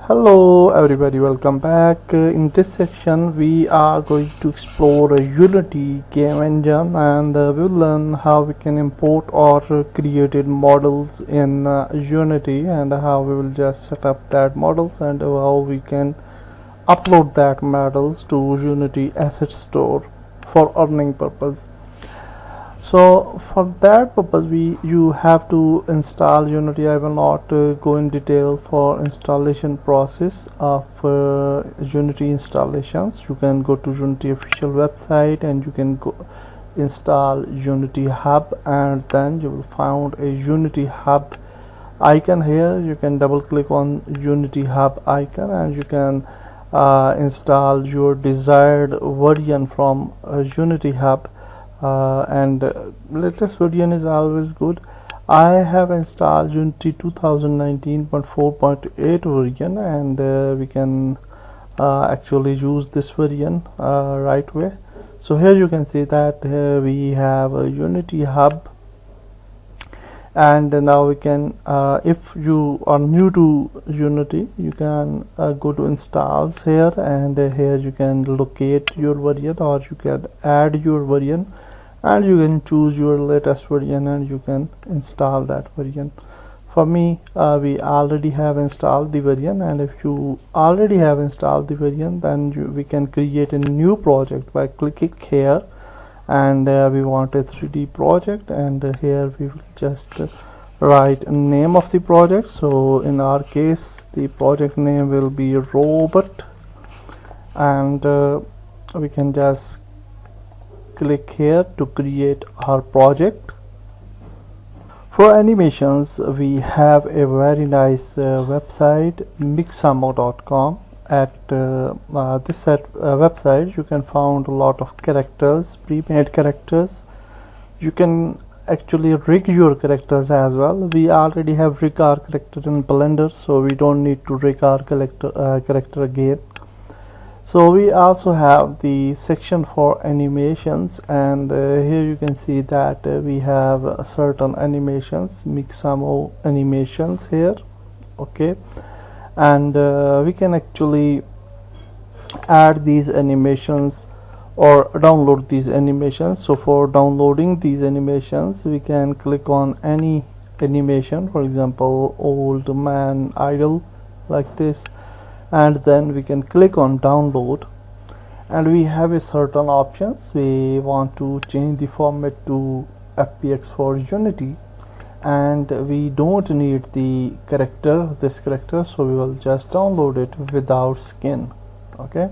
Hello everybody, welcome back. In this section we are going to explore a Unity game engine, and we will learn how we can import or created models in Unity, and how we will just set up that models and how we can upload that models to Unity asset store for earning purpose. So for that purpose you have to install Unity. I will not go in detail for installation process of Unity installations. You can go to Unity official website and you can go install Unity Hub, and then you will find a Unity Hub icon here. You can double click on Unity Hub icon and you can install your desired version from Unity Hub. And latest version is always good. I have installed Unity 2019.4.8 version, and we can actually use this version right way. So here you can see that we have a Unity Hub, and now we can if you are new to Unity, you can go to installs here, and here you can locate your version, or you can add your version, and you can choose your latest version and you can install that version. For me, we already have installed the version, and if you already have installed the version, then we can create a new project by clicking here, and we want a 3D project, and here we will just write a name of the project. So in our case the project name will be robot, and we can just click here to create our project. For animations we have a very nice website, mixamo.com. At this website you can find a lot of characters, pre-made characters. You can actually rig your characters as well. We already have rig our character in Blender, so we don't need to rig our character again. So we also have the section for animations, and here you can see that we have certain animations, Mixamo animations here. Okay, and we can actually add these animations or download these animations. So for downloading these animations we can click on any animation, for example old man idol like this, and then we can click on download, and we have a certain options. We want to change the format to FBX for Unity, and we don't need the this character, so we will just download it without skin. Okay,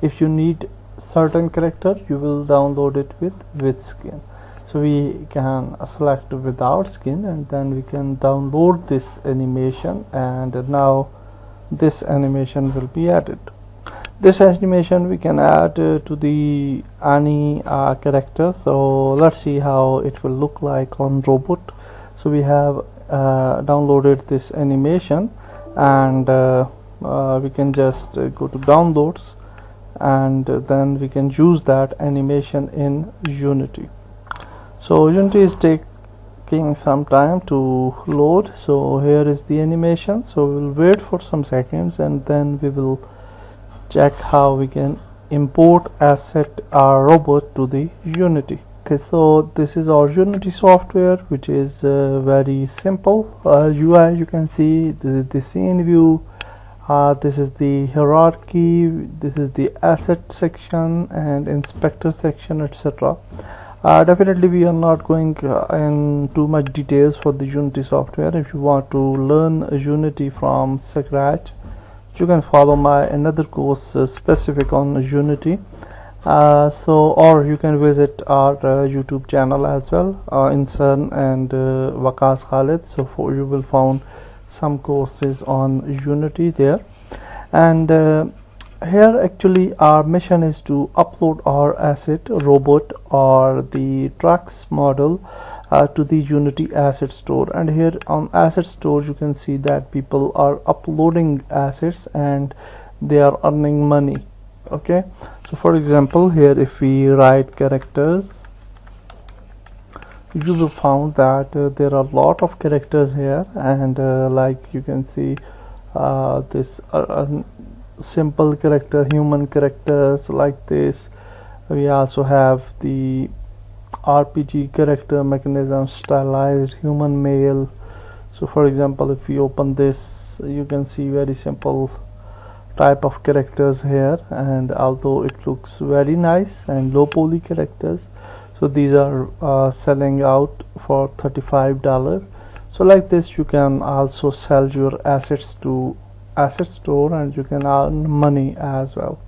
if you need certain character you will download it with skin. So we can select without skin, and then we can download this animation, and now this animation will be added. This animation we can add to the any character. So let's see how it will look like on robot. So we have downloaded this animation, and we can just go to downloads, and then we can use that animation in Unity. So Unity is taking some time to load. So here is the animation, so we will wait for some seconds, and then we will check how we can import asset our robot to the Unity. Okay, so this is our Unity software, which is very simple UI. You can see the scene view, this is the hierarchy, this is the asset section and inspector section, etc. Definitely we are not going in too much details for the Unity software. If you want to learn Unity from scratch, you can follow my another course specific on Unity. Or you can visit our YouTube channel as well, Insan and Waqas Khalid. So you will find some courses on Unity there. And here actually our mission is to upload our asset robot or the trucks model to the Unity asset store. And here on asset store you can see that people are uploading assets and they are earning money. Okay, so for example here if we write characters, you will find that there are a lot of characters here, and like you can see this simple character, human characters like this. We also have the RPG character mechanism, stylized human male. So for example, if we open this, you can see very simple type of characters here, and although it looks very nice, and low poly characters, so these are selling out for $35. So like this, you can also sell your assets to asset store and you can earn money as well.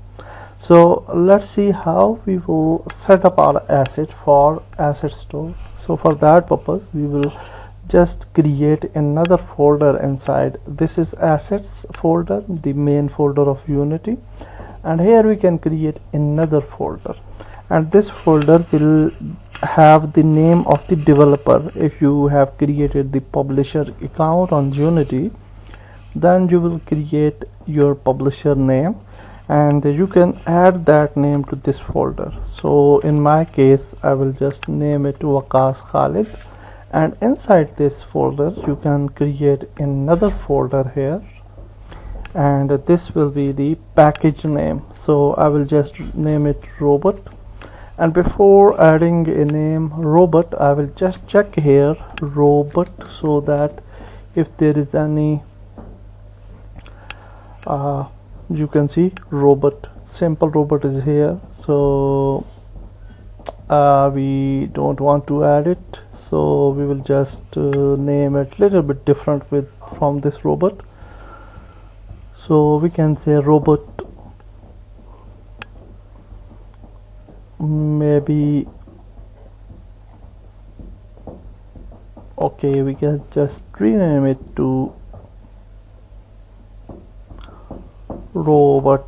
So let's see how we will set up our asset for asset store. So for that purpose, we will just create another folder inside. This is assets folder, the main folder of Unity, and here we can create another folder, and this folder will have the name of the developer. If you have created the publisher account on Unity, then you will create your publisher name and you can add that name to this folder. So in my case, I will just name it Waqas Khalid, and inside this folder you can create another folder here, and this will be the package name. So I will just name it robot, and before adding a name robot, I will just check here robot, so that if there is any you can see robot, simple robot is here. So we don't want to add it, so we will just name it little bit different from this robot. So we can say robot, maybe, okay, we can just rename it to robot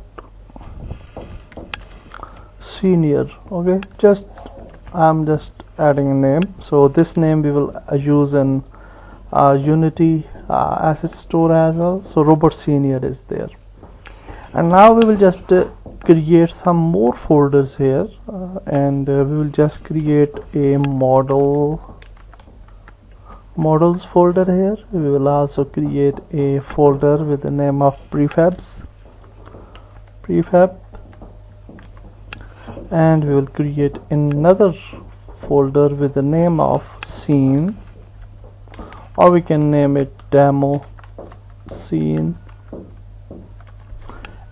senior. Okay, I'm just adding a name. So this name we will use in Unity asset store as well. So robot senior is there, and now we will just create some more folders here, and we will just create a models folder here. We will also create a folder with the name of prefab, and we will create another folder with the name of scene, or we can name it demo scene,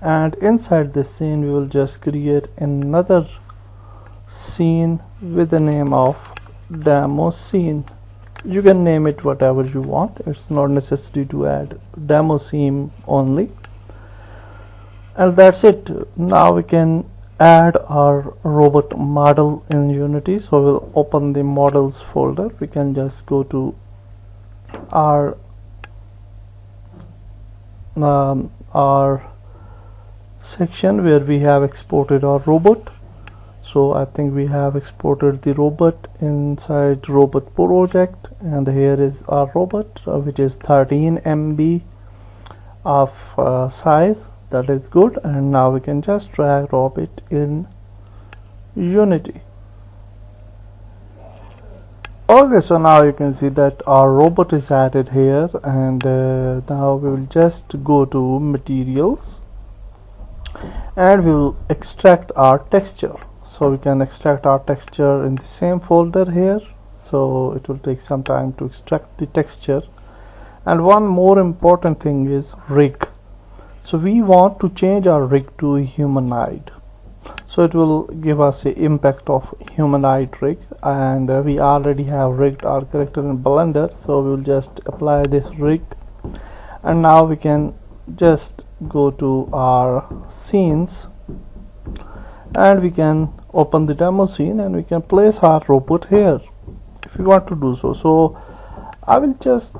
and inside this scene we will just create another scene with the name of demo scene. You can name it whatever you want, it's not necessary to add demo scene only, and that's it. Now we can add our robot model in Unity. So we'll open the models folder. We can just go to our section where we have exported our robot. So I think we have exported the robot inside robot project, and here is our robot, which is 13 MB of size. That is good, and now we can just drag drop it in Unity. Okay, so now you can see that our robot is added here, and now we will just go to materials and we will extract our texture. So we can extract our texture in the same folder here, so it will take some time to extract the texture. And one more important thing is rig. So we want to change our rig to humanoid, so it will give us the impact of humanoid rig, and we already have rigged our character in Blender, so we will just apply this rig. And now we can just go to our scenes, and we can open the demo scene, and we can place our robot here if we want to do so. So I will just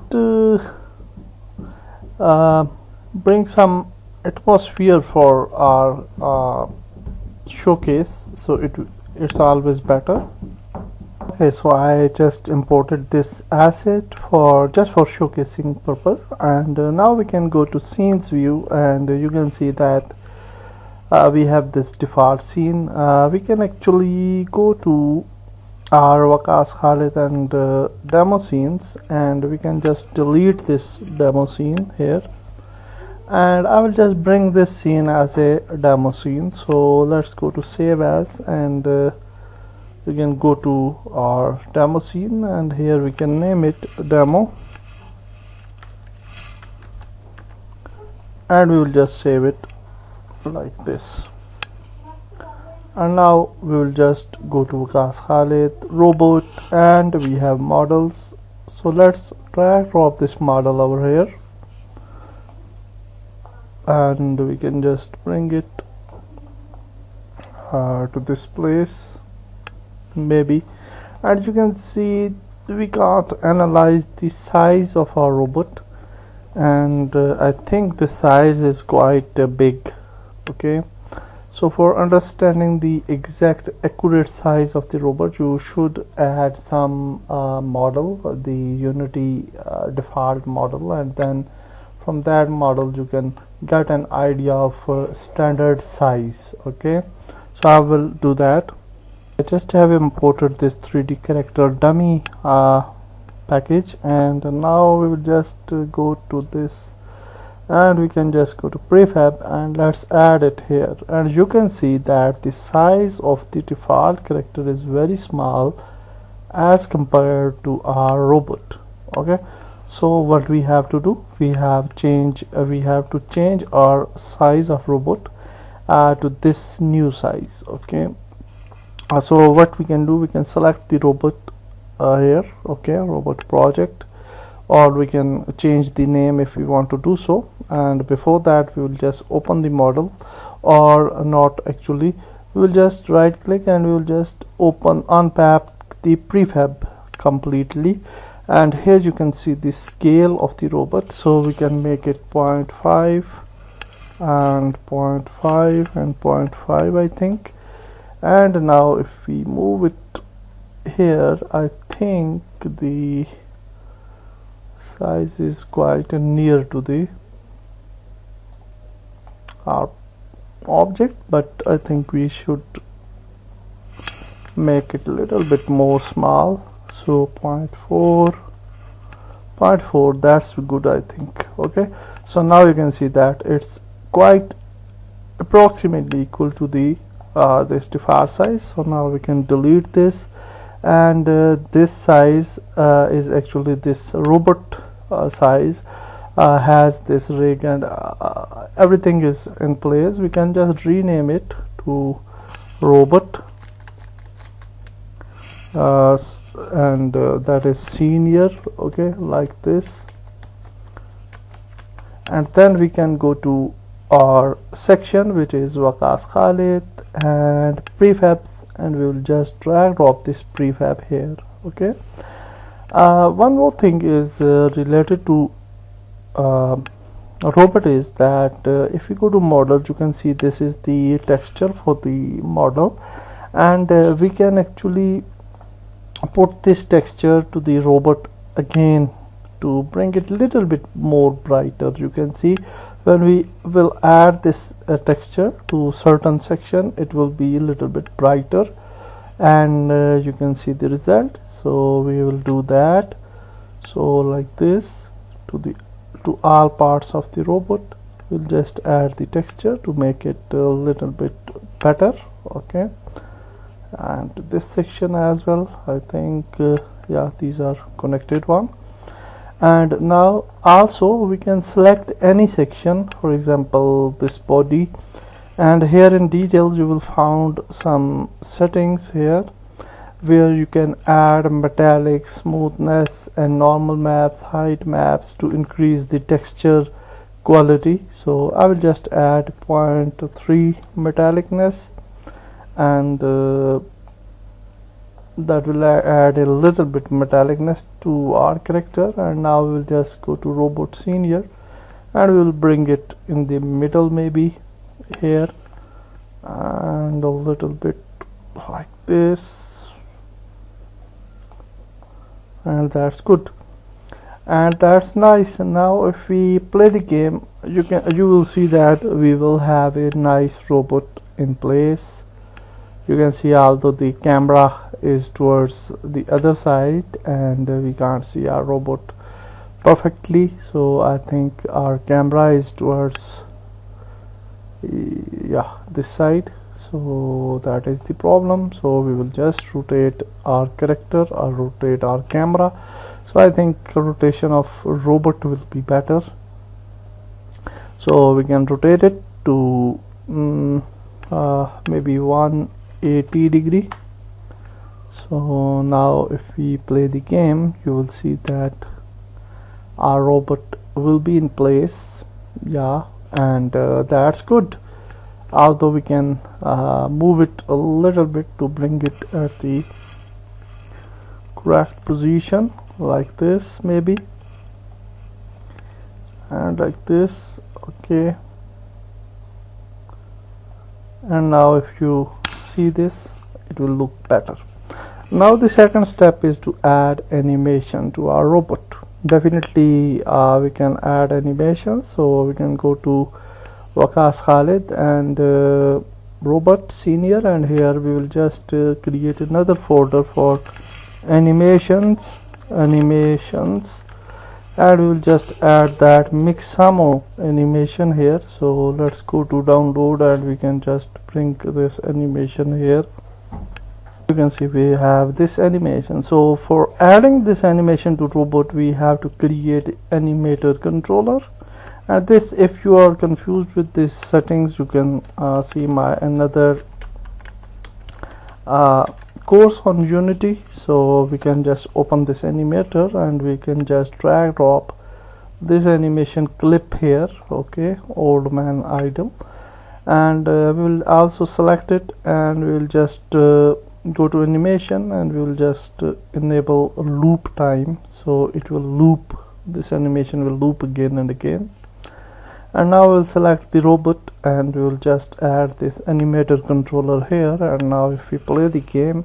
bring some atmosphere for our showcase, so it's always better. Okay, so I just imported this asset for showcasing purpose, and now we can go to scenes view, and you can see that we have this default scene. We can actually go to our Waqas Khalid and demo scenes, and we can just delete this demo scene here, and I will just bring this scene as a demo scene. So let's go to save as, and we can go to our demo scene, and here we can name it demo, and we will just save it like this. And now we will just go to Waqas Khalid robot, and we have models. So let's drag drop this model over here, and we can just bring it to this place maybe. And you can see we can't analyze the size of our robot, and I think the size is quite big. Okay, so for understanding the exact accurate size of the robot, you should add some model, the Unity default model, and then from that model you can get an idea of standard size. Okay, so I will do that. I just have imported this 3D character dummy package, and now we will just go to this, and we can just go to prefab, and let's add it here. And you can see that the size of the default character is very small as compared to our robot. Okay, so what we have to do, we have to change our size of robot to this new size. Okay, so what we can do, we can select the robot here. Okay, robot project, or we can change the name if we want to do so. And before that, we will just open the model, or not actually, we will just right click and we will just unpack the prefab completely. And here you can see the scale of the robot, so we can make it 0.5 and 0.5 and 0.5 I think. And now if we move it here, I think the size is quite near to the our object, but I think we should make it a little bit more small. So 0.4, that's good I think. Okay, so now you can see that it's quite approximately equal to the this default size. So now we can delete this, and this size is actually this robot size, has this rig, and everything is in place. We can just rename it to robot, and that is senior. Okay, like this. And then we can go to our section, which is Waqas Khalid and prefabs, and we will just drag drop this prefab here. Okay, one more thing is related to robot, is that if you go to model, you can see this is the texture for the model, and we can actually put this texture to the robot again to bring it a little bit more brighter. You can see when we will add this texture to certain section, it will be a little bit brighter, and you can see the result. So we will do that. So like this, to all parts of the robot, we'll just add the texture to make it a little bit better. Okay, and to this section as well, I think yeah, these are connected one. And now also we can select any section, for example this body, and here in details you will find some settings here where you can add metallic, smoothness, and normal maps, height maps to increase the texture quality. So I will just add 0.3 metallicness, and that will add a little bit metallicness to our character. And now we will just go to robot senior, and we will bring it in the middle, maybe here, and a little bit like this, and that's good, and that's nice. And now if we play the game, you will see that we will have a nice robot in place. You can see although the camera is towards the other side, and we can't see our robot perfectly. So I think our camera is towards this side, so that is the problem. So we will just rotate our character or rotate our camera. So I think rotation of robot will be better, so we can rotate it to maybe 180 degree. So now if we play the game, you will see that our robot will be in place, and that's good. Although we can move it a little bit to bring it at the correct position, like this maybe, and like this. Okay, and now if you see this, it will look better. Now the second step is to add animation to our robot. Definitely we can add animation, so we can go to Waqas Khalid and robot senior, and here we will just create another folder for animations, and we will just add that Mixamo animation here. So let's go to download, and we can just bring this animation here. You can see we have this animation. So for adding this animation to robot, we have to create animator controller. And this, if you are confused with these settings, you can see my another course on Unity. So we can just open this animator, and we can just drag drop this animation clip here. Okay, old man idle, and we will also select it, and we will just go to animation, and we will just enable a loop time, so it will loop, this animation will loop again and again. And now we'll select the robot, and we will just add this animator controller here. And now if we play the game,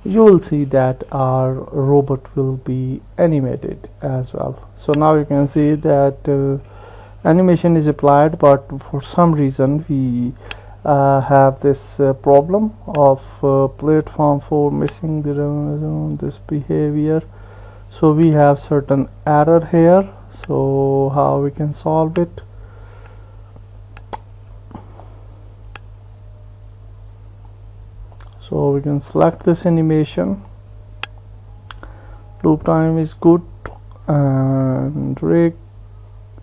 you will see that our robot will be animated as well. So now you can see that animation is applied, but for some reason we have this problem of platform 4 missing this behavior. So we have certain error here. So how we can solve it? So we can select this animation, loop time is good, and rig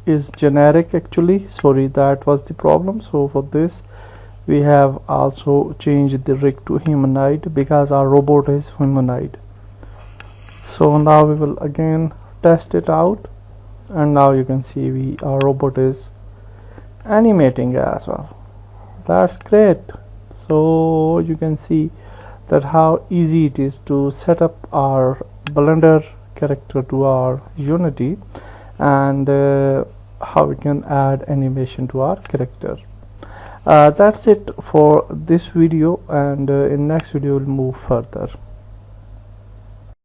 is generic. Actually, sorry, that was the problem. So for this we have also changed the rig to humanoid, because our robot is humanoid. So now we will again test it out, and now you can see our robot is animating as well. That's great. So you can see that how easy it is to set up our Blender character to our Unity, and how we can add animation to our character. That's it for this video, and in next video we'll move further.